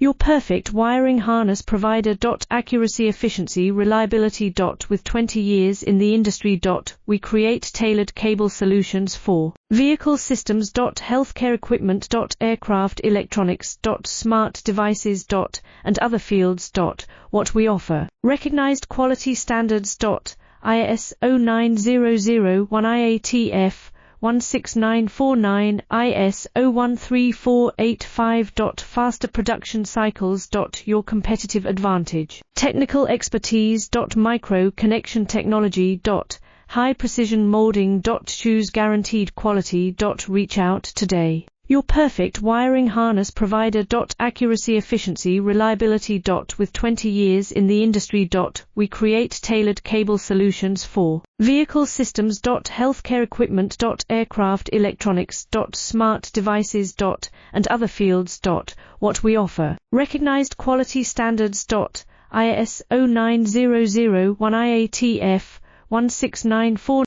Your perfect wiring harness provider. Accuracy, efficiency, reliability. With 20 years in the industry. We create tailored cable solutions for vehicle systems. Healthcare equipment. Aircraft electronics. Smart devices. And other fields. What we offer. Recognized quality standards. ISO 9001 IATF 16949 ISO 13485. Faster production cycles. Your competitive advantage. Technical expertise. Micro connection technology. High precision molding. Choose guaranteed quality. Reach out today. Your perfect wiring harness provider. Accuracy, efficiency, reliability. With 20 years in the industry. We create tailored cable solutions for vehicle systems. Healthcare equipment. Aircraft electronics. Smart devices. And other fields. What we offer. Recognized quality standards. ISO 9001 IATF 16949